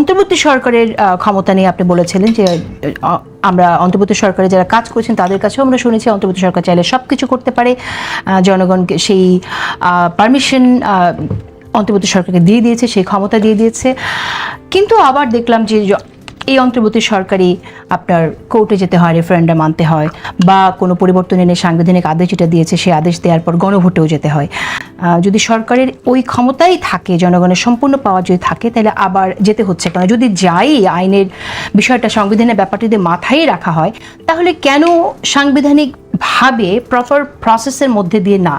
অন্তর্বর্তী সরকারের ক্ষমতা নিয়ে আপনি বলেছিলেন যে আমরা অন্তর্বর্তী সরকারে যারা কাজ করেছেন তাদের কাছেও আমরা শুনেছি অন্তর্বর্তী সরকার চাইলে সব কিছু করতে পারে, জনগণকে সেই পারমিশন অন্তর্বর্তী সরকারকে দিয়ে দিয়েছে, সেই ক্ষমতা দিয়ে দিয়েছে। কিন্তু আবার দেখলাম যে এই অন্তর্বর্তী সরকারই আপনার কোর্টে যেতে হয়, রেফারেন্ডাম আনতে হয়, বা কোনো পরিবর্তন এনে সাংবিধানিক আদেশ যেটা দিয়েছে সেই আদেশ দেওয়ার পর গণভোটেও যেতে হয়। যদি সরকারের ওই ক্ষমতাই থাকে, জনগণের সম্পূর্ণ পাওয়ার যদি থাকে, তাহলে আবার যেতে হচ্ছে কেন? যদি যাই আইনের বিষয়টা, সংবিধানের ব্যাপারটি যদি মাথায় রাখা হয়, তাহলে কেন সাংবিধানিকভাবে প্রপার প্রসেসের মধ্যে দিয়ে না?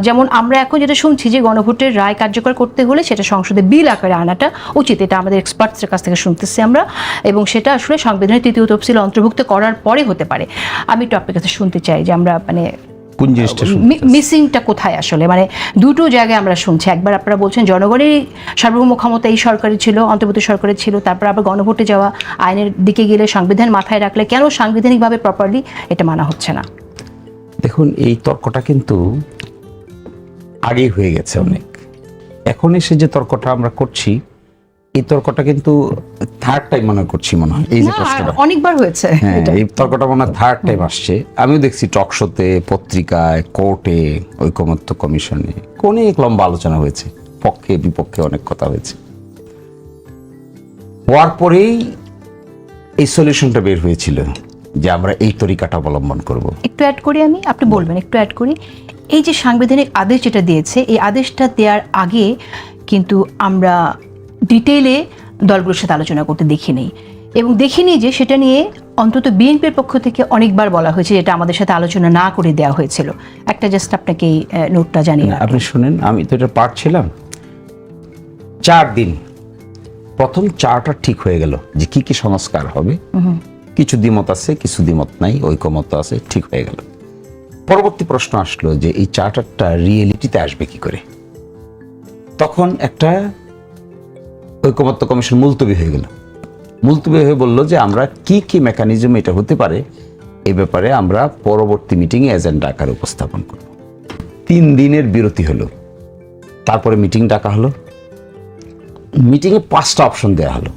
যেমন আমরা এখন যেটা শুনছি যে গণভোটের রায় কার্যকর করতে হলে সেটা সংসদে বিল আকারে আনাটা উচিত, এটা আমাদের এক্সপার্টসের কাছ থেকে শুনতেছি আমরা, এবং সেটা আসলে সংবিধানের ৩য় তফসিল অন্তর্ভুক্ত করার পরে হতে পারে। আমি একটু আপনার কাছে শুনতে চাই যে আমরা মানে কোন জিনিসটা মিসিংটা কোথায় আসলে, মানে দুটো জায়গায় আমরা শুনছি। একবার আপনারা বলছেন জনগণের সার্বভৌম ক্ষমতা এই সরকারের ছিল, অন্তর্বর্তী সরকারের ছিল, তারপর আবার গণভোটে যাওয়া, আইনের দিকে গেলে সংবিধান মাথায় রাখলে কেন সাংবিধানিকভাবে প্রপারলি এটা মানা হচ্ছে না? দেখুন, এই তর্কটা কিন্তু আগেই হয়ে গেছে অনেক। এখন এসে যে তর্কটা আমরা করছি, এই তর্কটা কিন্তু থার্ড টাইম মনে করছি, মনে হয় এই যে প্রশ্নটা অনেকবার হয়েছে। হ্যাঁ, এই তর্কটা মনে হয় থার্ড টাইম আসছে। আমিও দেখছি টক শোতে, পত্রিকায়, কোর্টে, ঐকমত্য কমিশনে অনেক লম্বা আলোচনা হয়েছে, পক্ষে বিপক্ষে অনেক কথা হয়েছে। হওয়ার পরেই এই সলিউশনটা বের হয়েছিল যে আমরা এই তরিকাটা অবলম্বন করব। একটু অ্যাড করি আমি, আপনি বলবেন, একটু অ্যাড করি। এই যে সাংবিধানিক আদেশ যেটা দিয়েছে, এই আদেশটা দেওয়ার আগে কিন্তু আমরা ডিটেইলে দলগুলোর সাথে আলোচনা করতে দেখিনি, এবং দেখিনি যে সেটা নিয়ে অন্তত বিএনপির পক্ষ থেকে অনেকবার বলা হয়েছে যেটা আমাদের সাথে আলোচনা না করে দেওয়া হয়েছিল। একটা জাস্ট আপনাকে এই নোটটা জানিয়ে আপনি শুনেন, আমি তো এটা পার্ট ছিলাম। 4 দিন প্রথম চার্টার ঠিক হয়ে গেল যে কি কি সংস্কার হবে, কিছু দ্বিমত আছে, কিছু দ্বিমত নাই, ঐকমত আছে, ঠিক হয়ে গেল। পরবর্তী প্রশ্ন আসলো যে এই চার্টারটা রিয়েলিটিতে আসবে কি করে। তখন একটা ঐকমত্য কমিশন মুলতবি হয়ে গেল। মুলতবি হয়ে বললো যে আমরা কি কি মেকানিজম এটা হতে পারে এই ব্যাপারে আমরা পরবর্তী মিটিংয়ে এজেন্ডা আকারে উপস্থাপন করব। 3 দিনের বিরতি হলো, তারপরে মিটিং ডাকা হলো। মিটিংয়ে 5টা অপশন দেওয়া হলো।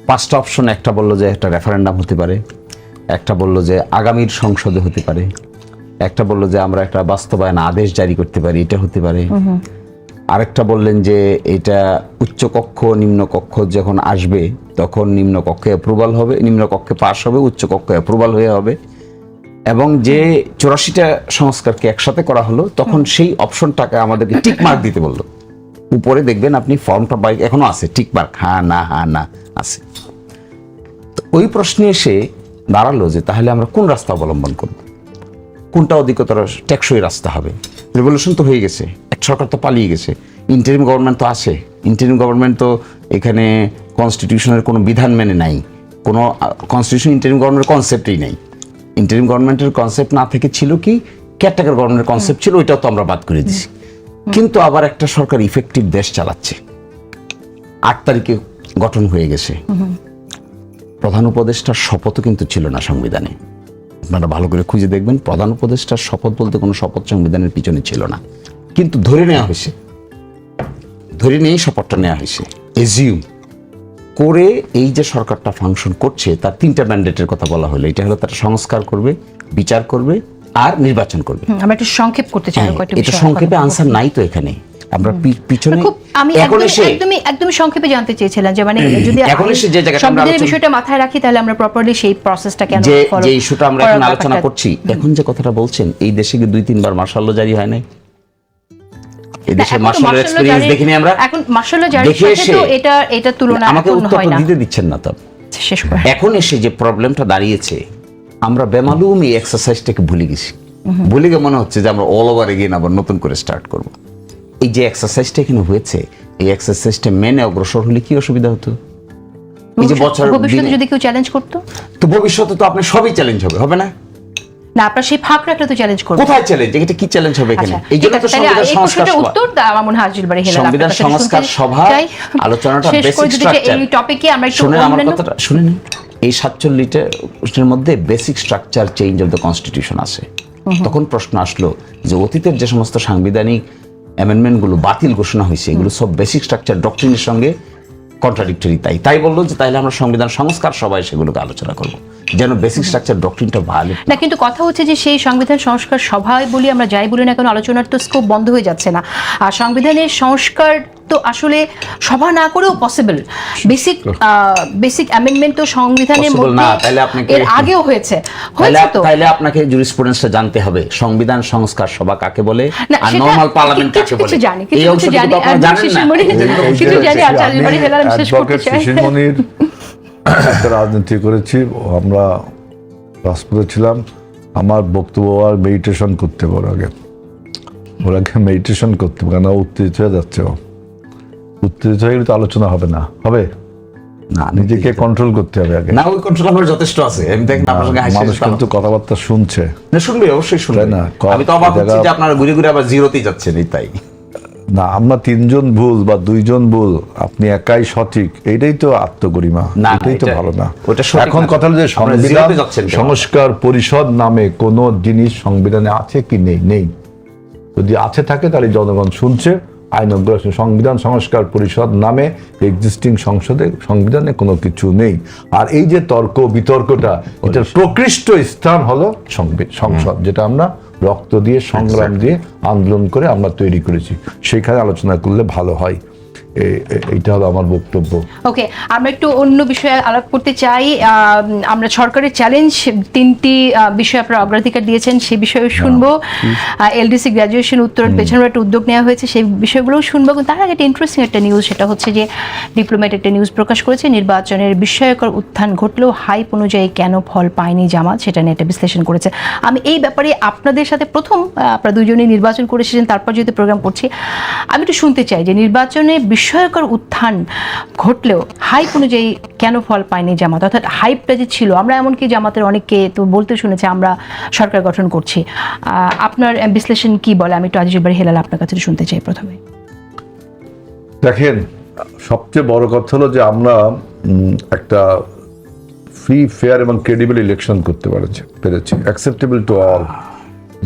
5টা অপশন, একটা বললো যে একটা রেফারেন্ডাম হতে পারে, একটা বললো যে আগামীর সংসদে হতে পারে, একটা বললো যে আমরা একটা বাস্তবায়ন আদেশ জারি করতে পারি, এটা হতে পারে, আরেকটা বললেন যে এটা উচ্চকক্ষ নিম্নকক্ষ যখন আসবে তখন নিম্নকক্ষে অ্যাপ্রুভাল হবে, নিম্নকক্ষে পাস হবে, উচ্চকক্ষে অ্যাপ্রুভাল হয়ে হবে, এবং যে 84টা সংস্কারকে একসাথে করা হলো তখন সেই অপশনটাকে আমাদেরকে টিক মার্ক দিতে বললো। উপরে দেখবেন আপনি ফর্মটা বাইক এখনো আছে, টিক মার্ক, হ্যাঁ না আছে। তো ওই প্রশ্নে এসে দাঁড়ালো যে তাহলে আমরা কোন রাস্তা অবলম্বন করব, কোনটা অধিকতর টেকসই রাস্তা হবে। রেভলিউশন তো হয়ে গেছে, এক সরকার তো পালিয়ে গেছে, ইন্টারিম গভর্নমেন্ট তো আছে। ইন্টারিম গভর্নমেন্ট তো এখানে কনস্টিটিউশনের কোনো বিধান মেনে নাই, কোনো কনস্টিটিউশন ইন্টারিম গভর্নমেন্টের কনসেপ্টই নেই। ইন্টারিম গভর্নমেন্টের কনসেপ্ট না থেকে ছিল কি কেয়ারটেকার গভর্নমেন্টের কনসেপ্ট ছিল, ওইটাও তো আমরা বাদ করে দিছি। কিন্তু আবার একটা সরকার ইফেক্টিভ দেশ চালাচ্ছে। 8 তারিখে গঠন হয়ে গেছে। প্রধান উপদেষ্টার শপথও কিন্তু ছিল না সংবিধানে। আপনারা ভালো করে খুঁজে দেখবেন, প্রধান উপদেষ্টার শপথ বলতে কোনো শপথ সংবিধানের পিছনে ছিল না, কিন্তু ধরে নেওয়া হয়েছে, ধরে নিয়েই শপথটা নেওয়া হয়েছে। এজিউম করে এই যে সরকারটা ফাংশন করছে তার 3টা ম্যান্ডেটের কথা বলা হলো। এটা হলো তারা সংস্কার করবে, বিচার করবে আর নির্বাচন করবে। আমরা একটু সংক্ষেপ করতে চাই, এটা সংক্ষেপে আনসার নাই তো এখানে। আমরা পিছনে আমি একদমই সংক্ষেপে জানতে চেয়েছিলাম যে মানে যদি এখন এসে যে জায়গাটা আমরা সংবিধানের বিষয়টা মাথায় রাখি তাহলে আমরা প্রপারলি সেই প্রসেসটা কেন ফলো, যে ইস্যুটা আমরা এখন আলোচনা করছি, এখন যে কথাটা বলছেন, এই দেশে কি 2-3 বার মার্শাল ল জারি হয় নাই? এই দেশে মার্শাল ল এক্সপেরিয়েন্স দেখিনি আমরা। এখন মার্শাল ল জারির সাথে তো এটা তুলনা আমাকে উত্তর দিতে দিচ্ছেন না। তো শেষ করে এখন এসে যে প্রবলেমটা দাঁড়িয়েছে, আমরা বেমালুম এই এক্সারসাইজটাকে ভুলে গেছি। ভুলে গিয়ে মনে হচ্ছে যে আমরা অল ওভার এগেইন আবার নতুন করে স্টার্ট করব। এই যে এক্সারসাইজটা এখানে হয়েছে, এই এক্সারসাইজটা মেনে অগ্রসর হলে কি অসুবিধা হতো? এই যে বছর ভবিষ্যতে যদি কেউ চ্যালেঞ্জ করতো, তো ভবিষ্যতে তো আপনি সবই চ্যালেঞ্জ হবে না? না, আপনার সেই ফাঁকটা একটা তো চ্যালেঞ্জ করবে। কোথায় চ্যালেঞ্জ? এটা কি চ্যালেঞ্জ হবে এখানে? এই জন্য তো সংবিধান সংস্কার সভা, উত্তর দাও আমার মনে হয় আজিলবাড়ি হেলাল সংবিধান সংস্কার সভা আলোচনাটা বেসিক স্ট্রাকচার। এই টপিকে আমরা একটু শুনুন আমার কথাটা, শুনুন। এই 47টার মধ্যে basic structure change of the constitution আছে। তখন প্রশ্ন আসলো যে অতীতের যে সমস্ত সাংবিধানিক অ্যামেন্ডমেন্টগুলো বাতিল ঘোষণা হয়েছে, এগুলো সব বেসিক স্ট্রাকচার ডক্ট্রিনের সঙ্গে কন্ট্রাডিক্টরি। তাই বললো যে তাইলে আমরা সংবিধান সংস্কার সবাই সেগুলোকে আলোচনা করব, যেন বেসিক স্ট্রাকচার ডক্ট্রিনটা ভালো না। কিন্তু কথা হচ্ছে যে সেই সংবিধান সংস্কার সভায় বলি আমরা যাই বলি না কেন, আলোচনার তো স্কোপ বন্ধ হয়ে যাচ্ছে না। আর সংবিধানের সংস্কার তো আসলে সভা না করেও পসিবল। বেসিক অ্যামেন্ডমেন্ট তো সংবিধানের মধ্যে এর আগেও হয়েছে তো। তাইলে আপনাকে জুরিসপ্রুডেন্সটা জানতে হবে, সংবিধান সংস্কার সভা কাকে বলে আর নরমাল পার্লামেন্ট কাকে বলে। এই অংশটা তো আপনারা জানেন না। অ্যাডভোকেট শিশির মনির একটা রাজনীতি করেছি, আমরা পাসপোর্টে ছিলাম। আমার বক্তব্য আর মেডিটেশন করতে পারো আগে, ওরাকে মেডিটেশন করতে, কেন উত্তেজিত হয়ে যাচ্ছে। উত্তেজিত হয়ে গেলে তো আলোচনা হবে না, হবে না, নিজেকে কন্ট্রোল করতে হবে আগে। না, ওই কন্ট্রোল আমার যথেষ্ট আছে। আমি দেখেন আপনার সঙ্গে হাসি, মানুষ কিন্তু কথাবার্তা শুনছে না, শুনবে, অবশ্যই শুনবে না। আমি তো অবাক হচ্ছি যে আপনারা ঘুরে ঘুরে আবার জিরোতেই যাচ্ছেন। তাই না, আমরা 3 জন ভুল বা 2 জন ভুল, আপনি একাই সঠিক, এইটাই তো আত্মগরিমা, এটাই তো ভালো না। এখন কথা হলো যে সংবিধান সংস্কার পরিষদ নামে কোনো জিনিস সংবিধানে আছে কি নেই। যদি আছে থাকে তাহলে জনগণ শুনছে, আইন অগ্রসর। সংবিধান সংস্কার পরিষদ নামে এক্সিস্টিং সংবিধানে কোনো কিছু নেই। আর এই যে তর্ক বিতর্কটা, এটার প্রকৃষ্ট স্থান হলো সংসদ, যেটা আমরা রক্ত দিয়ে, সংগ্রাম দিয়ে, আন্দোলন করে আমরা তৈরি করেছি। সেখানে আলোচনা করলে ভালো হয়। এইটা হলো আমার বক্তব্য। ওকে, আমরা একটু অন্য বিষয়ে আলাপ করতে চাই। আমরা সরকারের চ্যালেঞ্জ 3টি বিষয়ে আপনারা অগ্রাধিকার দিয়েছেন, সেই বিষয়ে শুনবো। এলডিসি গ্র্যাজুয়েশন উত্তরণ পেছনের একটা উদ্যোগ নেওয়া হয়েছে, সেই বিষয়গুলোও শুনবো। কিন্তু তার আগে একটা ইন্টারেস্টিং একটা নিউজ, সেটা হচ্ছে যে ডিপ্লোম্যাট একটা নিউজ প্রকাশ করেছে, নির্বাচনের বিস্ময়কর উত্থান ঘটলেও হাইপ অনুযায়ী কেন ফল পায়নি জামাত, সেটা নিয়ে একটা বিশ্লেষণ করেছে। আমি এই ব্যাপারে আপনাদের সাথে প্রথম, আপনারা দুজনেই নির্বাচন করে এসেছেন, তারপর যেহেতু প্রোগ্রাম করছি, আমি একটু শুনতে চাই যে নির্বাচনে বিস্ময়কর উত্থান ঘটলেও হাইপ অনুযায়ী কেন ফল পায়নি জামাত। অর্থাৎ হাইপটা যে ছিল, আমরা এমনকি জামাতের অনেককে তো বলতে শুনেছি আমরা সরকার গঠন করছি। আপনার বিশ্লেষণ কি বলে? আমি একটু আজিজুল বারী হেলাল আপনার কাছে শুনতে চাই প্রথমে। দেখেন, সবচেয়ে বড় কথা হলো যে আমরা একটা ফ্রি, ফেয়ার এবং ক্রেডিবল ইলেকশন করতে পেরেছি, অ্যাকসেপ্টেবল টু অল।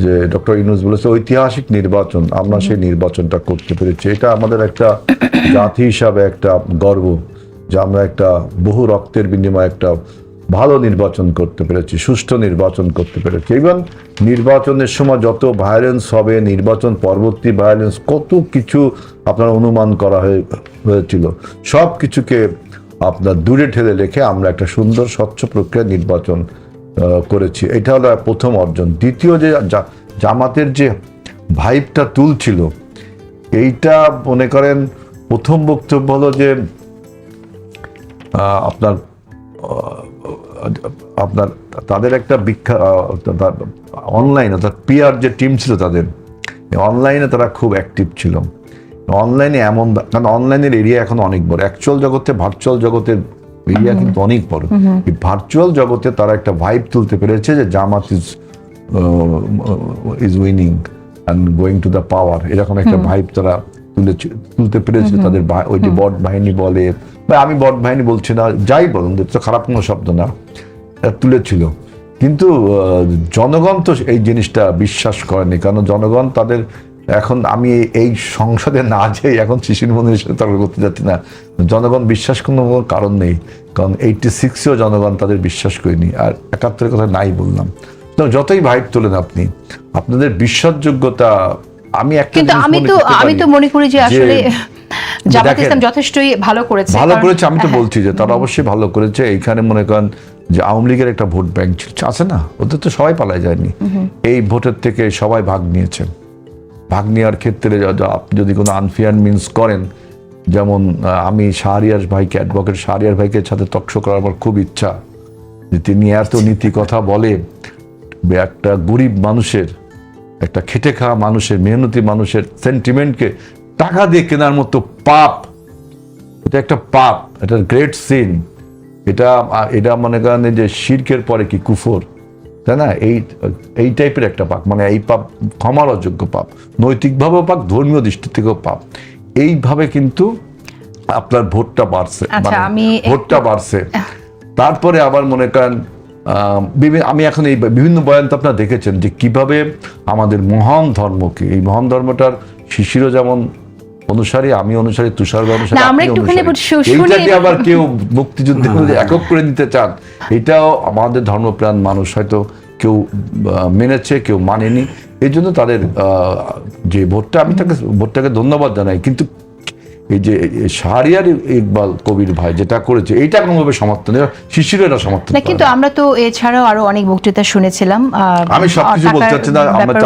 যে ডক্টর ইউনূস বলেছে ঐতিহাসিক নির্বাচন, আমরা সেই নির্বাচনটা করতে পেরেছি। এটা আমাদের একটা জাতি হিসাবে একটা গর্ব যে আমরা একটা বহু রক্তের বিনিময়ে একটা ভালো নির্বাচন করতে পেরেছি, সুষ্ঠু নির্বাচন করতে পেরেছি। ইভেন নির্বাচনের সময় যত ভায়োলেন্স হবে, নির্বাচন পরবর্তী ভায়োলেন্স, কত কিছু আপনার অনুমান করা হয়েছিল, সব কিছুকে আপনার দূরে ঠেলে রেখে আমরা একটা সুন্দর স্বচ্ছ প্রক্রিয়া নির্বাচন করেছি। এটা হলো প্রথম অর্জন। দ্বিতীয়, যে জামাতের যে ভাইবটা তুলছিল, এইটা মনে করেন প্রথম বক্তব্য হলো যে আপনার তাদের একটা অনলাইন, অর্থাৎ পিআর যে টিম ছিল তাদের, অনলাইনে তারা খুব অ্যাক্টিভ ছিল। অনলাইনে এমন, কারণ অনলাইনের এরিয়া এখন অনেক বড়, অ্যাকচুয়াল জগতে, ভার্চুয়াল জগতের এরিয়া কিন্তু অনেক বড়। এই ভার্চুয়াল জগতে তারা একটা ভাইব তুলতে পেরেছে যে Jamaat is winning and going to the power, এরকম একটা ভাইব তারা তুলতে পেরেছে। তাদের ওই যে বট বাহিনী বলে, বা আমি বট বাহিনী বলছি না, যাই বলুন, তো খারাপ কোনো শব্দ না, তুলেছিল। কিন্তু জনগণ তো এই জিনিসটা বিশ্বাস করেনি, কারণ জনগণ তাদের, এখন আমি এই সংসদে না যাই, এখন শিশির মনিরের সাথে তর্ক করতে যাচ্ছি না, জনগণ বিশ্বাস কোনো কারণ নেই, কারণ 86-এও জনগণ তাদের বিশ্বাস করেনি, আর 71-এর কথা নাই বললাম। যতই ভাইব তোলেন আপনি, আপনাদের বিশ্বাসযোগ্যতা, আমি একটা, কিন্তু আমি তো মনে করি যে আসলে জামাত ইসলাম যথেষ্টই ভালো করেছে। আমি তো বলছি যে তারা অবশ্যই ভালো করেছে। এইখানে মনে করেন যে আওয়ামী লীগের একটা ভোট ব্যাংক আছে না, ওদের তো সবাই পালায় যায়নি, এই ভোটের থেকে সবাই ভাগ নিয়েছেন। ভাগ নেওয়ার ক্ষেত্রে আপনি যদি কোনো আনফেয়ার মিনস করেন, যেমন আমি শাহরিয়ার ভাইকে, অ্যাডভোকেট শাহরিয়ার ভাইকে সাথে টকশো করার আমার খুব ইচ্ছা, যে তিনি এত নীতি কথা বলে, একটা গরিব মানুষের, একটা খেটে খাওয়া মানুষের, মেহনতি মানুষের সেন্টিমেন্টকে টাকা দিয়ে কেনার মতো পাপ, এটা একটা পাপ, এটা গ্রেট সিন। এটা মনে করেন যে শিরকের পরে কি কুফর, তাই না? এই টাইপের একটা পাপ, মানে এই পাপ ক্ষমার অযোগ্য পাপ, নৈতিকভাবেও পাপ, ধর্মীয় দৃষ্টি থেকেও পাপ। এইভাবে কিন্তু আপনার ভোটটা বাড়ছে, ভোটটা বাড়ছে। তারপরে আবার মনে করেন আমি এখন এই বিভিন্ন বয়ান তো আপনারা দেখেছেন যে কিভাবে আমাদের মহান ধর্মকে, এই মহান ধর্মটার শিশিরও যেমন অনুসারী, আমি অনুসারী, তুষার অনুসারী, না, আমরা আপনি একটুখানি অনুসারী। শুনি। এইটাকে আবার কেউ মুক্তিযুদ্ধে একক করে দিতে চান, এটাও আমাদের ধর্মপ্রাণ মানুষ হয়তো কেউ মেনেছে, কেউ মানেনি। এই জন্য তাদের যে ভোটটা, আমি তাকে ভোটটাকে ধন্যবাদ জানাই, কিন্তু এই যে শাহরিয়ার ইকবাল কবির ভাই যেটা করেছে, এইটা কোনোভাবে সমর্থন, শিশিরও এটা সমর্থন না, কিন্তু আমরা তো এছাড়াও আরো অনেক বক্তৃতা শুনেছিলাম। আমি সবকিছু বলতে চাচ্ছি না,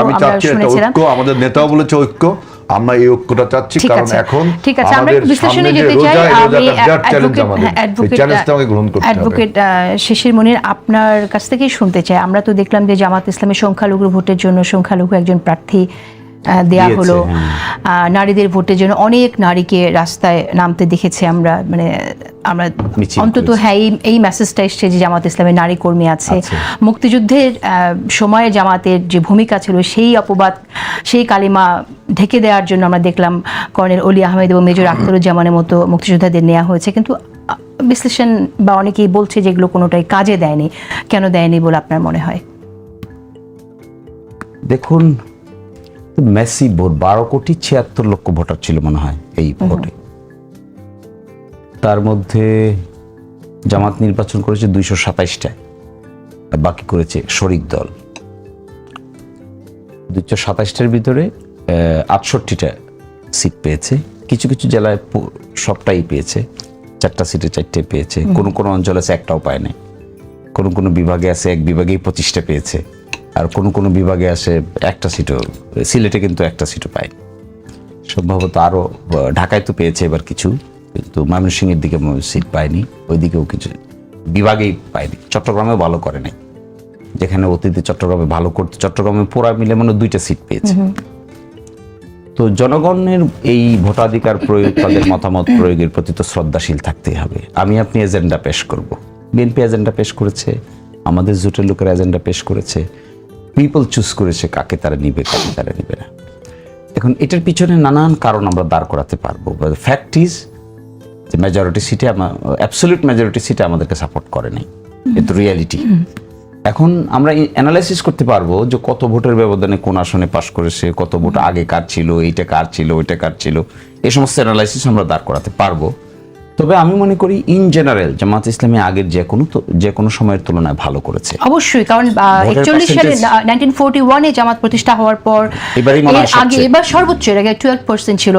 আমি চাচ্ছি একটা ঐক্য, আমাদের নেতাও বলেছে ঐক্য, আমরা এই ঐক্যটা চাচ্ছি, কারণ এখন ঠিক আছে, আমরা বিশ্লেষণে যেতে চাই। আমি চ্যালেঞ্জটাকে গ্রহণ করতে হবে। অ্যাডভোকেট শিশির মনির, আপনার কাছ থেকেই শুনতে চাই। আমরা তো দেখলাম যে জামাত ইসলামের সংখ্যালঘু ভোটের জন্য সংখ্যালঘু একজন প্রার্থী দেয়া হলো, নারীদের ভোটের জন্য অনেক নারীকে রাস্তায় নামতে দেখেছি আমরা, মানে আমরা অন্তত হ্যাঁ এই মেসেজটা এসছে যে জামাত ইসলামের নারী কর্মী আছে। মুক্তিযুদ্ধের সময়ে জামাতের যে ভূমিকা ছিল সেই অপবাদ, সেই কালিমা ঢেকে দেওয়ার জন্য আমরা দেখলাম কর্নেল অলি আহমেদ এবং মেজর আখতারুজ্জামানের মতো মুক্তিযোদ্ধাদের নেওয়া হয়েছে, কিন্তু বিশ্লেষণ বা অনেকেই বলছে যে এগুলো কোনোটাই কাজে দেয়নি। কেন দেয়নি বলে আপনার মনে হয়? দেখুন, মেসি ভোট 12,76,00,000 ভোটার ছিল মনে হয় এই ভোটে। তার মধ্যে জামাত নির্বাচন করেছে 227টায়, বাকি করেছে শরিক দল। 227টার ভিতরে 68টা সিট পেয়েছে, কিছু কিছু জেলায় সবটাই পেয়েছে, 4টা সিটে 4টে পেয়েছে, কোন কোন অঞ্চলে আছে একটাও পায় নাই, কোন কোন বিভাগে আছে এক বিভাগেই 25টা পেয়েছে, আর কোন কোন বিভাগে আসে একটা সিটও, সিলেটে কিন্তু একটা সিটও পায়। সম্ভবত আরো ঢাকায় তো পেয়েছে এবার কিছু, কিন্তু ময়মনসিংহের দিকে সিট পায়নি, ওইদিকেও কিছু বিভাগেই পায়নি। চট্টগ্রামেও ভালো করে নাই, যেখানে অতীতে চট্টগ্রামে ভালো করতে, চট্টগ্রামে পুরা মিলে মনে 2টা সিট পেয়েছে। তো জনগণের এই ভোটাধিকার প্রয়োগ, তাদের মতামত প্রয়োগের প্রতি তো শ্রদ্ধাশীল থাকতেই হবে। আমি আপনি এজেন্ডা পেশ করব, বিএনপি এজেন্ডা পেশ করেছে, আমাদের জোটের লোকের এজেন্ডা পেশ করেছে, পিপল চুজ করেছে কাকে তারা নিবে, কাকে তারা নিবে না। এখন এটার পিছনে নানান কারণ আমরা দাঁড় করাতে পারবো। ফ্যাক্ট ইজ যে মেজরিটি সিটে, অ্যাবসলিউট মেজরিটি সিটে আমাদেরকে সাপোর্ট করে নাই, এটা রিয়ালিটি। এখন আমরা অ্যানালাইসিস করতে পারবো যে কত ভোটের ব্যবধানে কোন আসনে পাশ করেছে, কত ভোট আগে কার ছিল, এইটা কার ছিল, ওইটা কার ছিল, এই সমস্ত অ্যানালাইসিস আমরা দাঁড় করাতে পারবো। তবে আমি মনে করি ইন জেনারেল জামাত ইসলামী আগের যে কোনো সময়ের তুলনায় ভালো করেছে। অবশ্যই, কারণ 41 সালে 1941 এ জামাত প্রতিষ্ঠা হওয়ার পর এবার সর্বোচ্চ, এর আগে 12% ছিল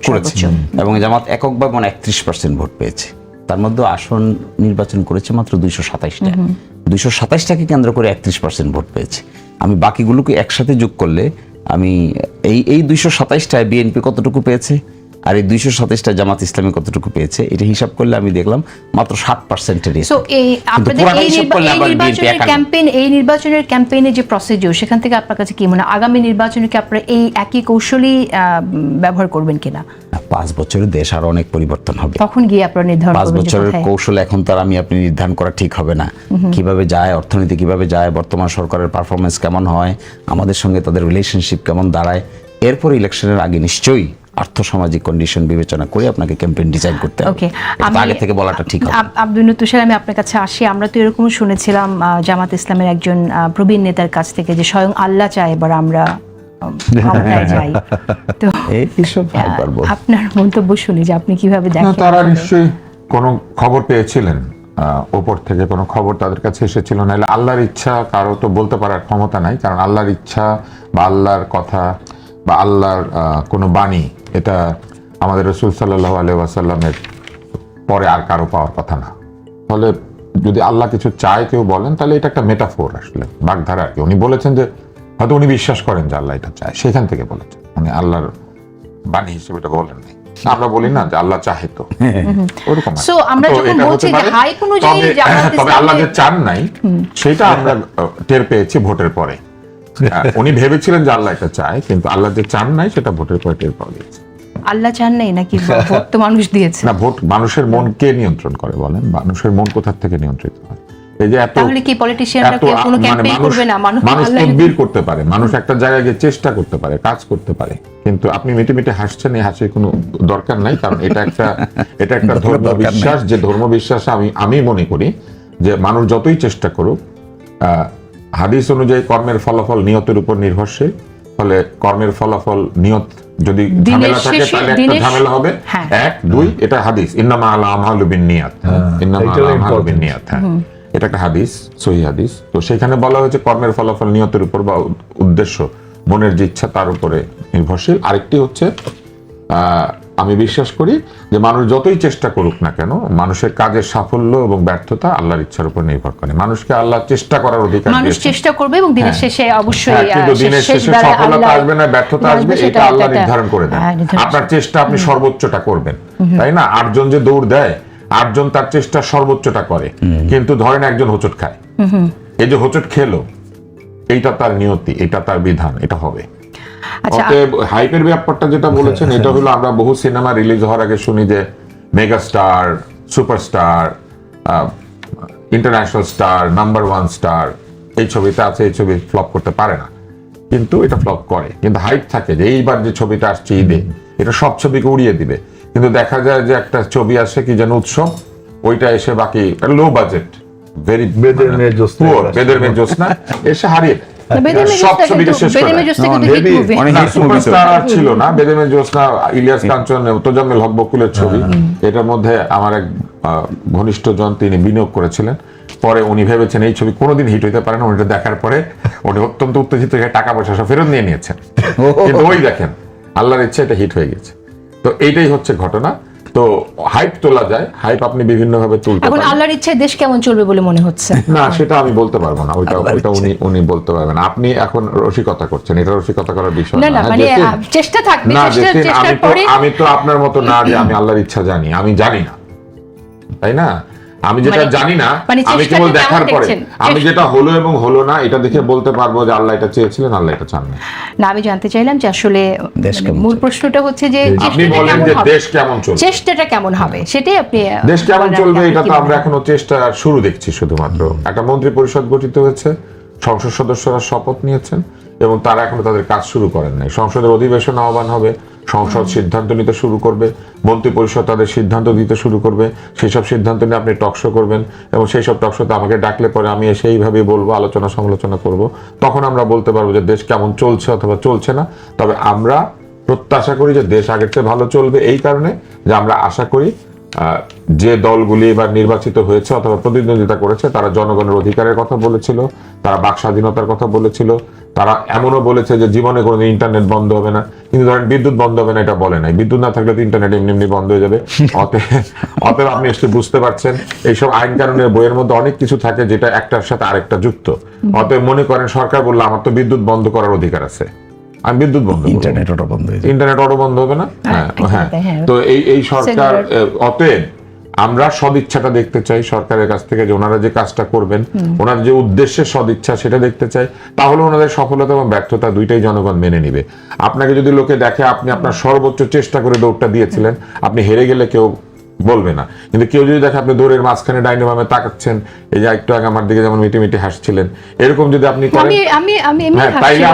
সর্বোচ্চ, এবং জামাত এককভাবে 31% ভোট পেয়েছে। তার মধ্যে আসন নির্বাচন করেছে মাত্র 227টা, 227টাকে কেন্দ্র করে 31% ভোট পেয়েছে। আমি বাকিগুলোকে একসাথে যোগ করলে আমি এই 227টায় বিএনপি কতটুকু পেয়েছে আর এই 227টা জামাত ইসলামী কতটুকু পেয়েছে, এটা হিসাব করলে আমি দেখলাম মাত্র 60%-এর। সো এই আপনাদের এই নির্বাচনের ক্যাম্পেইনে যে প্রসিডিউর, সেখান থেকে আপনার কাছে কি মনে হয় আগামী নির্বাচনে কি আপনারা এই একই কৌশলই ব্যবহার করবেন কিনা? 5 বছরের দেশ আর অনেক পরিবর্তন হবে, তখন গিয়ে আপনারা নির্ধারণ করবেন। 5 বছরের কৌশল এখন তার আমি আপনি নির্ধারণ করা ঠিক হবে না। কিভাবে যায় অর্থনীতি, কিভাবে যায় বর্তমান সরকারের পারফরমেন্স কেমন হয়, আমাদের সঙ্গে তাদের রিলেশনশিপ কেমন দাঁড়ায়, এরপর ইলেকশনের আগে নিশ্চয়ই আর্থসামাজিক কন্ডিশন বিবেচনা করে আপনাকে ক্যাম্পেইন ডিজাইন করতে হবে। ওকে, আগে থেকে বলাটা ঠিক হবে। আব্দুল তুষার, আমি আপনার কাছে আসি। আমরা তো এরকম শুনেছিলাম জামাত ইসলামের একজন প্রবীণ নেতার কাছ থেকে যে স্বয়ং আল্লাহ চায় এবার আমরা ক্ষমতায় যাই। তো আপনার মন্তব্য শুনি যে আপনি কিভাবে দেখেন? তারা নিশ্চয়ই কোনো খবর পেয়েছিলেন, ওপর থেকে কোনো খবর তাদের কাছে এসেছিল, নাহলে আল্লাহর ইচ্ছা কারো তো বলতে পারার ক্ষমতা নাই, কারণ আল্লাহর ইচ্ছা বা আল্লাহর কথা বা আল্লাহর কোনো বাণী, এটা আমাদের রাসূল সাল্লাল্লাহু আলাইহি ওয়াসাল্লামের পরে আর কারো পাওয়ার কথা না। ফলে যদি আল্লাহ কিছু চায় কেউ বলেন, তাহলে এটা একটা মেটাফোর, আসলে বাগধারা আর কি। উনি বলেছেন যে হয়তো উনি বিশ্বাস করেন যে আল্লাহ এটা চায়, সেখান থেকে বলেছেন, মানে আল্লাহর বাণী হিসেবে এটা বলেন নাই। আমরা বলি না যে আল্লাহ চাহে, তো ওরকম। সো আমরা যখন বলছি যে হাইপ অনুযায়ী তবে আল্লাহ যে চান নাই সেটা আমরা টের পেয়েছি ভোটের পরে। উনি ভেবেছিলেন যে আল্লাহ এটা চায়, কিন্তু আল্লাহ যে চান নাই সেটা ভোটের পরে টের পাওয়া গেছে। আল্লাহ চান নাই নাকি ভোট তো মানুষ দিয়েছে? না, ভোট মানুষের মন কে নিয়ন্ত্রণ করে বলেন? মানুষের মন কোথা থেকে নিয়ন্ত্রিত হয়? এই যে এত, তাহলে কি পলিটিশিয়ানরা কি কোনো ক্যাম্পেইন করবে না? মানুষ তদবির করতে পারে, মানুষ একটা জায়গায় গিয়ে চেষ্টা করতে পারে, কাজ করতে পারে, কিন্তু আপনি মিটে মিটে হাসছেন, এই হাসির কোনো দরকার নাই, কারণ এটা একটা ধর্ম বিশ্বাস, যে ধর্ম বিশ্বাস আমি মনে করি যে মানুষ যতই চেষ্টা করুক, হাদিস অনুযায়ী কর্মের ফলাফল নিয়তের উপর নির্ভরশীল, ফলে কর্মের ফলাফল নিয়ত যদি দিনের ঝামেলা থাকে শেষে- তাহলে একটা দিনের- ঝামেলা হবে। হ্যাঁ। 1 2 এটা হাদিস, ইন্নামা আল আমালু বিন্নিয়াত, ইন্নামা আল এটাও আমালু important. বিন্নিয়াত, হ্যাঁ। এটা একটা হাদিস, সহিহ হাদিস। তো সেখানে বলা হয়েছে কর্মের ফলাফল নিয়তের উপর বা উদ্দেশ্য, মনের যে ইচ্ছা তার উপরে নির্ভরশীল। আরেকটি হচ্ছে আমি বিশ্বাস করি যে মানুষ যতই চেষ্টা করুক না কেন, মানুষের কাজের সাফল্য এবং ব্যর্থতা আল্লাহর ইচ্ছার উপর নির্ভর করে। মানুষকে আল্লাহ চেষ্টা করার অধিকার মানুষ দিয়েছেন। চেষ্টা করবে এবং দিনের হ্যাঁ। শেষে অবশ্যই হ্যাঁ, কিন্তু দিনের শেষে শেষবেলায় সফলতা আল্লাহ আসবে না ব্যর্থতা আসবে, সেটা এটা আল্লাহ একটা- নির্ধারণ করে দেন। হ্যাঁ, নির্ধারণ। আপনার চেষ্টা আপনি সর্বোচ্চটা করবেন, তাই না? 8 জন যে দৌড় দেয়, 8 জন তার চেষ্টা সর্বোচ্চটা করে, কিন্তু ধরেন একজন হোঁচট খায়, এই যে হোঁচট খেলো, এইটা তার নিয়তি, এটা তার বিধান, এটা হবে। আচ্ছা, অতএব হাইপের ব্যাপারটা যেটা বলেছেন, এটা হলো আমরা বহু সিনেমা রিলিজ হওয়ার আগে শুনি যে megastar, superstar, international star, number 1 star এই ছবিতে আছে, এই ছবি ফ্লপ করতে পারে না, কিন্তু এটা ফ্লপ করে। কিন্তু হাইপ থাকে যে এইবার যে ছবিটা আসছে ঈদে, এটা সব ছবিকে উড়িয়ে দিবে। কিন্তু দেখা যায় যে একটা ছবি আসে কি যেন উৎসব, ওইটা এসে বাকি লো বাজেট, ভেরি বেদের মেয়ে জ্যোৎস্না বেদের মেয়ে জ্যোৎস্না এসে হারিয়ে দেয়। বেদের সব মেজুসটা ছবিকে কিন্তু- শেষ করে বেদের দেয়। মেজুসটা কিন্তু হেভি, hit movie। অনেক না, hit movie সুপারস্টার আর ছিল না। বেদেমের জ্যোৎস্না, ইলিয়াস কাঞ্চন, তোজাম্মেল হক বকুলের ছবি। এটার মধ্যে আমার এক ঘনিষ্ঠ জন তিনি বিনিয়োগ করেছিলেন। পরে উনি ভেবেছেন এই ছবি কোনোদিন হিট হইতে পারে না। উনি এটা দেখার পরে উনি অত্যন্ত উত্তেজিত হয়ে টাকা পয়সা সব ফেরত নিয়ে নিয়েছেন। কিন্তু ওই দেখেন, আল্লাহর ইচ্ছা এটা হিট হয়ে গেছে। তো এইটাই হচ্ছে ঘটনা। তো হাইপ তোলা যায়, হাইপ আপনি বিভিন্ন ভাবে তুলতে এখন পারেন। আল্লাহর ইচ্ছায় দেশ কেমন চলবে বলে মনে হচ্ছে? না, সেটা আমি বলতে পারবো না, ওইটা উনি বলতে পারবেন। আপনি এখন রসিকতা করছেন, এটা রসিকতা করার বিষয় না না। না, হ্যাঁ, মানে জেসিন, চেষ্টা থাকবে, না জেসিন, চেষ্টার পরে আমি তো আপনার মতো না যে আমি আল্লাহর ইচ্ছা জানি, আমি জানি না, তাই না? আমি যেটা মানে- জানি না, মানে আমি চেষ্টাটা কেবল কেমন দেখার পরে দেখছেন? আমি যেটা হলো এবং হলো না এটা দেখে বলতে পারবো যে আল্লাহ এটা চেয়েছিলেন, আল্লাহ এটা চান না। না, আমি জানতে চাইলাম যে আসলে দেশ মানে কেমন মূল চলছে? প্রশ্নটা হচ্ছে যে আপনি চেষ্টাটা বলেন কেমন যে হবে? দেশ কেমন চলবে, চেষ্টাটা কেমন হবে সেটাই আপনি দেশ কেমন বলেন, চলবে, আপনি এটা কি তো আমরা বলেন? এখনো চেষ্টা শুরু দেখছি। শুধুমাত্র একটা মন্ত্রী পরিষদ গঠিত হয়েছে, সংসদ সদস্যরা শপথ নিয়েছেন এবং তারা এখনো তাদের কাজ শুরু করেন নাই। সংসদের অধিবেশন আহ্বান হবে, সংসদ সিদ্ধান্ত নিতে শুরু করবে, মন্ত্রী পরিষদ তাদের সিদ্ধান্ত দিতে শুরু করবে, সেই সব সিদ্ধান্ত নিয়ে আপনি টকশো করবেন এবং সেই সব টকশোতে আমাকে ডাকলে পরে আমি এসে এইভাবে বলবো, আলোচনা সমালোচনা করব। তখন আমরা বলতে পারবো যে দেশ কেমন চলছে অথবা চলছে না। তবে আমরা প্রত্যাশা করি যে দেশ আগের চেয়ে ভালো চলবে, এই কারণে যে আমরা আশা করি যে দলগুলি এবার নির্বাচিত হয়েছে অথবা প্রতিদ্বন্দ্বিতা করেছে তারা জনগণের অধিকারের কথা বলেছিল, তারা বাক স্বাধীনতার কথা বলেছিল, তারা এমনও বলেছে যে জীবনে কোনোদিন ইন্টারনেট বন্ধ হবে না। কিন্তু ধরেন বিদ্যুৎ বন্ধ হবে না এটা বলে নাই। বিদ্যুৎ না থাকলে তো ইন্টারনেট এমনি এমনি বন্ধ হয়ে যাবে। অতএব আপনি এসে বুঝতে পারছেন এইসব আইন কানুনের বইয়ের মধ্যে অনেক কিছু থাকে যেটা একটার সাথে আরেকটা যুক্ত। অতএব মনে করেন সরকার বললো আমার তো বিদ্যুৎ বন্ধ করার অধিকার আছে, আমি বিদ্যুৎ বন্ধ করবো। ইন্টারনেট ওটা বন্ধ হয়ে যাবে। ইন্টারনেট অটো বন্ধ হবে না? হ্যাঁ, হ্যাঁ। হ্যাঁ। তো এই সরকার Cellular- অতএব আমরা সদিচ্ছাটা দেখতে চাই সরকারের কাছ থেকে, যে ওনারা যে কাজটা করবেন, ওনার যে উদ্দেশ্যের সদিচ্ছা সেটা দেখতে চাই। তাহলে ওনাদের সফলতা এবং ব্যর্থতা দুইটাই জনগণ মেনে নিবে। আপনাকে যদি লোকে দেখে আপনি আপনার সর্বোচ্চ চেষ্টা করে দৌড়টা দিয়েছিলেন, আপনি হেরে গেলে কেউ বলবে না। কিন্তু কেউ যদি দেখে আপনি দৌড়ের মাঝখানে ডাইনে বামে তাকাচ্ছেন, এই যে একটু আগে আমার দিকে যেমন মিটি মিটি হাসছিলেন, এরকম যদি আপনি করেন, আমি এমনি হ্যাঁ, তাইলে হাসছিলাম।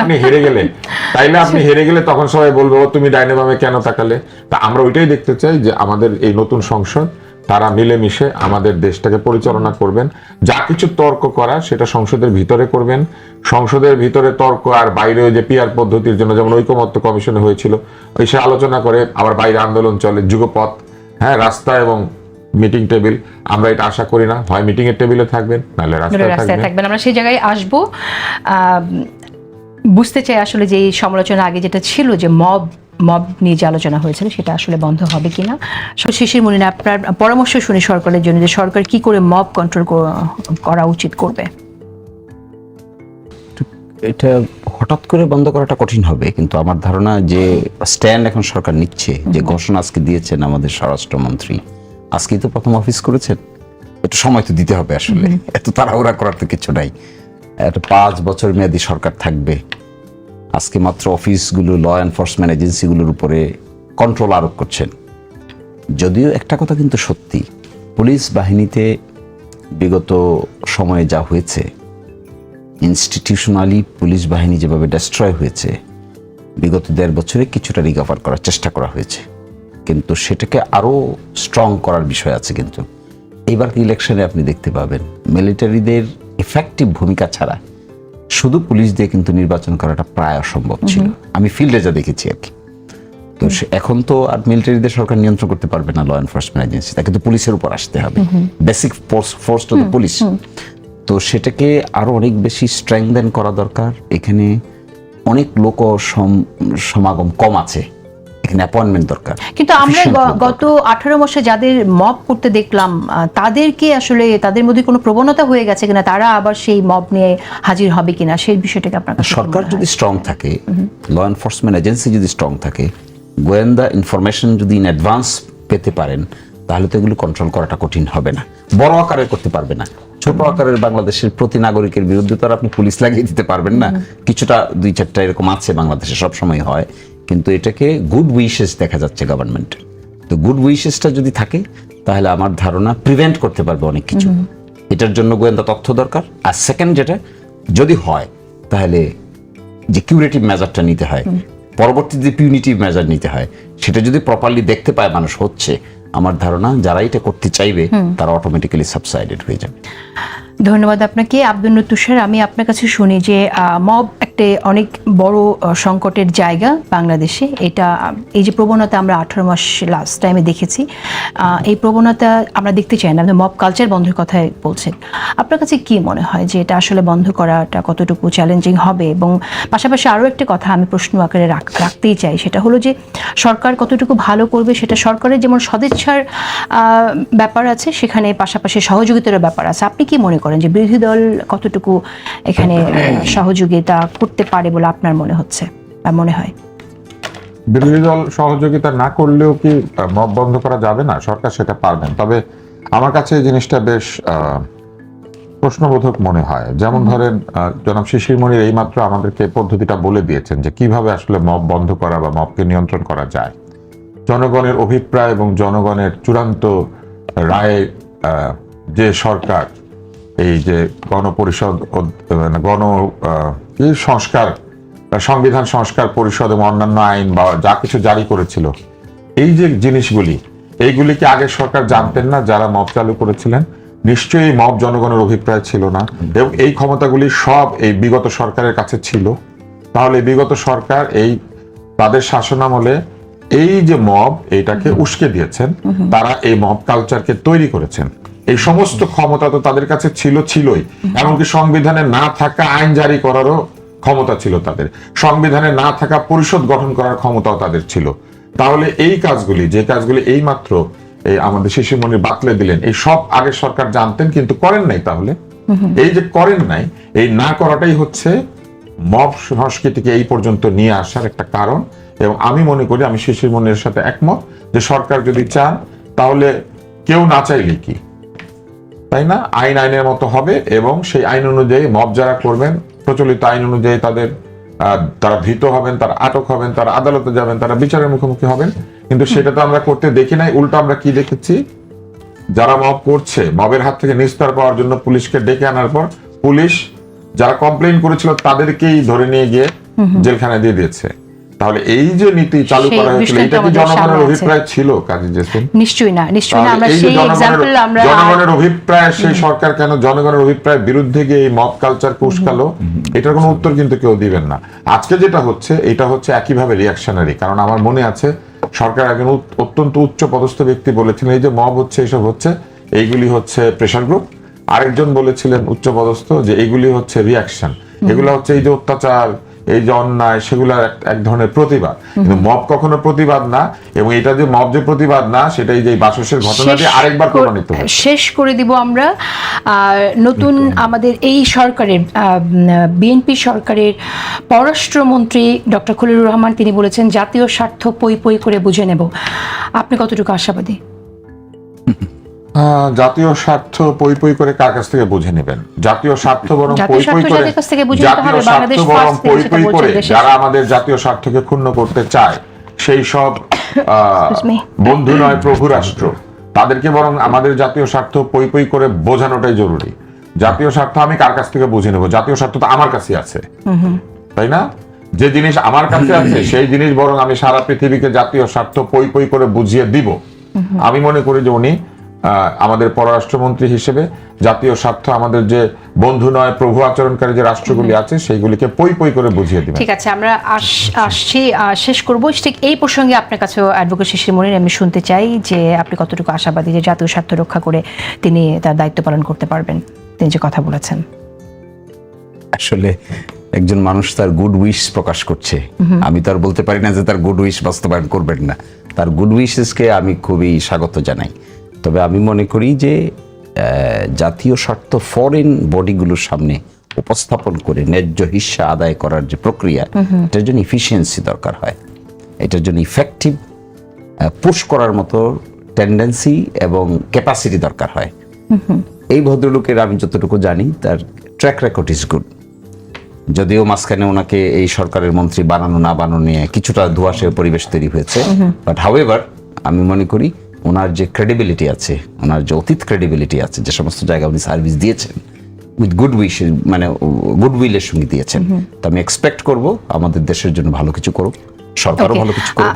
আপনি হেরে গেলে তখন সবাই বলবে ও তুমি ডাইনে বামে কেন তাকালে। তা আমরা ওইটাই দেখতে চাই যে আমাদের এই নতুন সংসদ তারা মিলেমিশে আমাদের দেশটাকে পরিচালনা করবেন। যা কিছু তর্ক করা সেটা সংসদের ভিতরে করবেন। সংসদের ভিতরে তর্ক আর বাইরে যে পিআর পদ্ধতির জন্য যেমন ঐকমত্য কমিশনে হয়েছিল, ওই সে আলোচনা করে আবার বাইরে আন্দোলন চলে, যুগপথ, হ্যাঁ, রাস্তা এবং মিটিং টেবিল। আমরা এটা আশা করি না, হয় মিটিং এর টেবিলে থাকবেন নাহলে রাস্তায় রাস্তায় থাকবেন। থাকবেন, আমরা সেই জায়গায় আসবো। বুঝতে চাই আসলে যে এই সমালোচনা আগে যেটা ছিল যে মব নিয়ে যে আলোচনা হয়েছিল সেটা আসলে বন্ধ হবে কিনা। শিশির মুনির, আপনার পরামর্শ শুনি সরকারের জন্য যে সরকার কি করে মব কন্ট্রোল করা উচিত করবে। এটা হঠাৎ করে বন্ধ করাটা কঠিন হবে, কিন্তু আমার ধারণা যে স্ট্যান্ড এখন সরকার নিচ্ছে, যে ঘোষণা আজকে দিয়েছেন আমাদের স্বরাষ্ট্রমন্ত্রী, আজকেই তো প্রথম অফিস করেছেন, একটু সময় তো দিতে হবে। আসলে এত তাড়াহুড়া করার তো কিছু নাই। একটা 5 বছর মেয়াদী সরকার থাকবে। আজকে মাত্র অফিসগুলো, ল এনফোর্সমেন্ট এজেন্সিগুলোর উপরে কন্ট্রোল আরোপ করছেন। যদিও একটা কথা কিন্তু সত্যি, পুলিশ বাহিনীতে বিগত সময়ে যা হয়েছে, ইনস্টিটিউশনালি পুলিশ বাহিনী যেভাবে ডেস্ট্রয় হয়েছে, বিগত 1.5 বছরে কিছুটা রিকভার করার চেষ্টা করা হয়েছে, কিন্তু সেটাকে আরও স্ট্রং করার বিষয় আছে। কিন্তু এইবার ইলেকশনে আপনি দেখতে পাবেন মিলিটারিদের এফেক্টিভ ভূমিকা ছাড়া শুধু পুলিশ দিয়ে কিন্তু নির্বাচন করাটা প্রায় অসম্ভব ছিল, আমি ফিল্ডে যা দেখেছি আর কি। তো এখন তো আর মিলিটারিদের সরকার নিয়ন্ত্রণ করতে পারবে না, ল এনফোর্সমেন্ট এজেন্সি, তাকে তো পুলিশের উপর আসতে হবে, বেসিক ফোর্সটা তো পুলিশ। তো সেটাকে আরো অনেক বেশি স্ট্রেংথেন করা দরকার। এখানে অনেক লোক সমাগম কম আছে, এখানে অ্যাপয়েন্টমেন্ট দরকার। কিন্তু আমরা গত 18 মাসে যাদের মব করতে দেখলাম, তাদেরকে আসলে তাদের মধ্যে কোনো প্রবণতা হয়ে গেছে কিনা, তারা আবার সেই মব নিয়ে হাজির হবে কিনা, সেই বিষয়টাকে আপনার কাছে সরকার যদি স্ট্রং থাকে, ল এনফোর্সমেন্ট এজেন্সি যদি স্ট্রং থাকে, গোয়েন্দা ইনফরমেশন যদি ইন অ্যাডভান্স পেতে পারেন, তাহলে তো এগুলো কন্ট্রোল করাটা কঠিন হবে না। বড় আকারে করতে পারবে না, ছোট আকারের বাংলাদেশের প্রতি নাগরিকের বিরুদ্ধে তো আর আপনি পুলিশ লাগিয়ে দিতে পারবেন না। কিছুটা 2-4টা এরকম আছে বাংলাদেশে, সবসময় হয়, কিন্তু এটাকে গুড উইশেস দেখা যাচ্ছে গভর্নমেন্ট। তো গুড উইশেসটা যদি থাকে তাহলে আমার ধারণা প্রিভেন্ট করতে পারবে অনেক কিছু। এটার জন্য গোয়েন্দা তথ্য দরকার। আর সেকেন্ড যেটা, যদি হয় তাহলে যে কিউরেটিভ মেজারটা নিতে হয়, পরবর্তীতে যে পিউনিটিভ মেজার নিতে হয়, সেটা যদি প্রপারলি দেখতে পায় মানুষ হচ্ছে, আমার ধারণা যারা এটা করতে চাইবে তারা অটোমেটিক্যালি সাবসাইডেড হয়ে যাবে। ধন্যবাদ আপনাকে আব্দুল নূর তুষার। আমি আপনার কাছে শুনি যে মব একটা অনেক বড় সংকটের জায়গা বাংলাদেশে। এটা এই যে প্রবণতা আমরা 18 মাস লাস্ট টাইমে দেখেছি, এই প্রবণতা আমরা দেখতে চাই না। আপনি মব কালচার বন্ধের কথাই বলছেন, আপনার কাছে কি মনে হয় যে এটা আসলে বন্ধ করাটা কতটুকু চ্যালেঞ্জিং হবে? এবং পাশাপাশি আরও একটা কথা আমি প্রশ্ন আকারে রাখতেই চাই, সেটা হলো যে সরকার কতটুকু ভালো করবে, সেটা সরকারের যেমন সদিচ্ছার ব্যাপার আছে, সেখানে পাশাপাশি সহযোগিতার ব্যাপার আছে। আপনি কি মনে করেন যে বিরোধী দল কতটুকু এখানে সহযোগিতা করতে পারে বলে আপনার মনে হচ্ছে বা মনে হয়? বিরোধী দল সহযোগিতা না করলেও কি মব বন্ধ করা যাবে না? সরকার সেটা পারবেন। তবে আমার কাছে এই জিনিসটা বেশ প্রশ্নবোধক মনে হয়। যেমন ধরেন জনাব শিশির মনির এইমাত্র আমাদেরকে পদ্ধতিটা বলে দিয়েছেন যে কিভাবে আসলে মব বন্ধ করা বা মবকে নিয়ন্ত্রণ করা যায়। জনগণের অভিপ্রায় এবং জনগণের চূড়ান্ত রায়ে যে সরকার এই যে গণপরিষদ সংস্কার, সংবিধান সংস্কার পরিষদ এবং অন্যান্য আইন বা যা কিছু জারি করেছিল, এই যে জিনিসগুলি, এইগুলিকে আগে সরকার জানতেন না যারা মব চালু করেছিলেন? নিশ্চয়ই মব জনগণের অভিপ্রায় ছিল না, এবং এই ক্ষমতাগুলি সব এই বিগত সরকারের কাছে ছিল। তাহলে বিগত সরকার এই তাদের শাসনামলে এই যে মব, এইটাকে উস্কে দিয়েছেন, তারা এই মব কালচারকে তৈরি করেছেন। এই সমস্ত ক্ষমতা তো তাদের কাছে ছিলই, এমনকি সংবিধানে না থাকা আইন জারি করারও ক্ষমতা ছিল তাদের, সংবিধানে না থাকা পরিষদ গঠন করার ক্ষমতাও তাদের ছিল। তাহলে এই কাজগুলি, যে কাজগুলি এই মাত্র এই আমাদের শিশির মনির বাতলে দিলেন, এই সব আগের সরকার জানতেন কিন্তু করেন নাই। তাহলে এই যে করেন নাই, এই না করাটাই হচ্ছে মব সংস্কৃতিকে এই পর্যন্ত নিয়ে আসার একটা কারণ। এবং আমি মনে করি, আমি শিশির মনিরের সাথে একমত, যে সরকার যদি চান তাহলে কেউ না চাইলে কি, তাই না, আইনের মতো হবে, এবং সেই আইন অনুযায়ী মব যারা করবেন প্রচলিত আইন অনুযায়ী তারা ধৃত হবেন, তারা আটক হবেন, তারা আদালতে যাবেন, তারা বিচারের মুখোমুখি হবেন। কিন্তু সেটা তো আমরা করতে দেখি নাই। উল্টো আমরা কি দেখেছি, যারা মব করছে, মবের হাত থেকে নিস্তার পাওয়ার জন্য পুলিশকে ডেকে আনার পর পুলিশ যারা কমপ্লেইন করেছিল তাদেরকেই ধরে নিয়ে গিয়ে জেলখানায় দিয়ে দিয়েছে। তাহলে এই যে নীতি চালু করা হয়েছিল, এটা কি জনগণের অভিপ্রায় ছিল? কাজী জেসমিন, নিশ্চয়ই না, নিশ্চয়ই না। আমরা সেই এক্সাম্পল আমরা জনগণের অভিপ্রায়, সেই সরকার কেন জনগণের অভিপ্রায়ের বিরুদ্ধে গিয়ে এই মব কালচারকে উস্কালো? এটার কোনো উত্তর কিন্তু কেউ দিবেন না। আজকে যেটা হচ্ছে, এটা হচ্ছে একইভাবে রিয়াকশনারি। কারণ আমার মনে আছে সরকার একজন অত্যন্ত উচ্চ পদস্থ ব্যক্তি বলেছিলেন, এই যে মব হচ্ছে, এইসব হচ্ছে, এইগুলি হচ্ছে প্রেশার গ্রুপ। আরেকজন বলেছিলেন উচ্চ পদস্থ যে এইগুলি হচ্ছে রিয়াকশন, এগুলো হচ্ছে এই যে অত্যাচার, এই যে অন্যায়, সেগুলোর এক ধরনের প্রতিবাদ। কিন্তু মব কখনো প্রতিবাদ না, এবং এটা যে মব যে প্রতিবাদ না, সেটাই যে বাসসের ঘটনা দিয়ে আরেকবার প্রমাণিত হয়েছে। শেষ করে দিব আমরা। নতুন আমাদের এই সরকারের, বিএনপি সরকারের পররাষ্ট্রমন্ত্রী ডক্টর খলিলুর রহমান, তিনি বলেছেন জাতীয় স্বার্থ পই পই করে বুঝে নেব। আপনি কতটুকু আশাবাদী? জাতীয় স্বার্থ পই পই করে কার কাছ থেকে বুঝে নেবেন? জাতীয় স্বার্থ বরং পই পই করে, জাতীয় স্বার্থ বরং পই পই করে যারা আমাদের জাতীয় স্বার্থকে ক্ষুণ্ণ করতে চায়, সেই সব বন্ধু নয় প্রভু রাষ্ট্র, তাদেরকে বরং আমাদের জাতীয় স্বার্থ পই পই করে বোঝানোটাই জরুরি। জাতীয় স্বার্থ আমি কার কাছ থেকে বুঝে নেব? জাতীয় স্বার্থ তো আমার কাছে আছে, তাই না? যে জিনিস আমার কাছে আছে সেই জিনিস বরং আমি সারা পৃথিবীকে জাতীয় স্বার্থ পই পই করে বুঝিয়ে দিব। আমি মনে করি যে উনি আমাদের পররাষ্ট্রমন্ত্রী হিসেবে জাতীয় স্বার্থ, আমাদের যে বন্ধু নয় প্রভু আচরণকারী যে রাষ্ট্রগুলি আছে সেইগুলিকে পই পই করে বুঝিয়ে দিবেন। ঠিক আছে, আমরা আসছি, শেষ করব। ঠিক এই প্রসঙ্গে আপনার কাছেও অ্যাডভোকেট শিশির মনির, আমি শুনতে চাই যে আপনি কতটুকু আশাবাদী যে জাতীয় স্বার্থ রক্ষা করে তিনি তার দায়িত্ব পালন করতে পারবেন, তিনি যে কথা বলেছেন। আসলে একজন মানুষ তার গুড উইশ প্রকাশ করছে, আমি তো আর বলতে পারি না যে তার গুড উইশ বাস্তবায়ন করবেন না। তার গুড উইশেসকে আমি খুবই স্বাগত জানাই। তবে আমি মনে করি যে জাতীয় স্বার্থ ফরেন বডিগুলোর সামনে উপস্থাপন করে ন্যায্য হিস্সা আদায় করার যে প্রক্রিয়া, এটার জন্য ইফিসিয়েন্সি দরকার হয়, এটার জন্য ইফেক্টিভ পুশ করার মতো টেন্ডেন্সি এবং ক্যাপাসিটি দরকার হয়। এই ভদ্রলোকের আমি যতটুকু জানি তার ট্র্যাক রেকর্ড ইজ গুড। যদিও মাঝখানে ওনাকে এই সরকারের মন্ত্রী বানানো না বানানো নিয়ে কিছুটা ধোঁয়াশে পরিবেশ তৈরি হয়েছে, বাট হাউএভার আমি মনে করি ওনার যে ক্রেডিবিলিটি আছে, ওনার যে অতীত ক্রেডিবিলিটি আছে, যে সমস্ত জায়গায় উনি সার্ভিস দিয়েছেন উইথ গুড উইশ, মানে গুড উইলের সঙ্গে দিয়েছেন, তো আমি এক্সপেক্ট করব আমাদের দেশের জন্য ভালো কিছু করুক, সরকারও ভালো কিছু করুক।